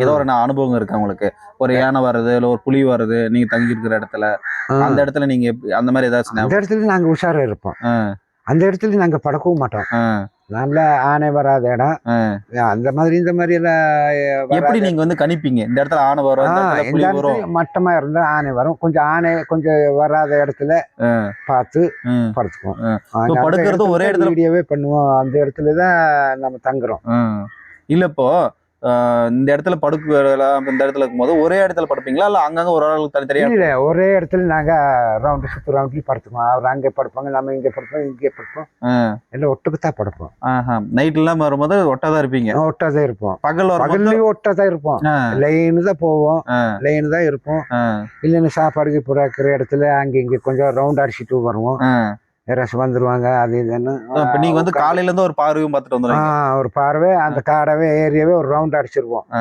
ஏதோ ஒரு அனுபவம் இருக்கு உங்களுக்கு? ஒரு யானை வர்றது, இல்ல ஒரு புலி வருது, நீங்க தங்கி இருக்கிற இடத்துல, அந்த இடத்துல நீங்க அந்த மாதிரி ஏதாச்சும் அந்த இடத்துல நாங்க உஷாரா இருப்போம். அந்த இடத்துல நாங்க படக்கவும் மாட்டோம். நல்ல ஆனை வராத இடம். அந்த மாதிரி இந்த மாதிரி எல்லாம் எப்படி நீங்க வந்து கணிப்பீங்க இந்த இடத்துல ஆனை வரும், இந்த இடத்துல புலி வரும்? மட்டமா இருந்தா ஆனை வரும். கொஞ்சம் ஆனை கொஞ்சம் வராத இடத்துல பார்த்து படுத்துக்குவோம். படுக்கிறது ஒரே இடத்துல வீடியோவே பண்ணுவோம். அந்த இடத்துலதான் நம்ம தங்குறோம். இல்ல இப்போ இந்த இடத்துல படுக்கலாம், இந்த இடத்துல இருக்கும்போது ஒரே இடத்துல படுப்பீங்களா, இல்ல அங்கங்க ஒரு ஆளுக்கு தனித்தனியா? இல்ல, ஒரே இடத்துல நாங்க சுத்து ரவுண்ட்லயும் படுத்துக்குவோம். அவர் அங்கே படுப்பாங்க, நம்ம இங்க படுப்போம், இங்கே படுப்போம். எல்லாம் ஒட்டுக்குத்தான் படுப்போம். நைட் எல்லாம் வரும்போது ஒட்டாதான் இருப்பீங்க? ஒட்டாதான் இருப்போம். பகல்லையும் ஒட்டாதான் இருப்போம். லைனு தான் போவோம், லைனு தான் இருப்போம். இல்லைன்னு சாப்பாடுக்கு புறாக்குற இடத்துல அங்க இங்க கொஞ்சம் ரவுண்ட் அடிச்சுட்டு வருவோம். யாராச்சும் வந்துருவாங்க, அது இதுன்னு. நீங்க வந்து காலையில இருந்து ஒரு பார்வையும் பார்த்துட்டு வந்துடுவீங்க? ஒரு பார்வை, அந்த காடவே ஏரியாவே ஒரு ரவுண்ட் அடிச்சிருவோம்.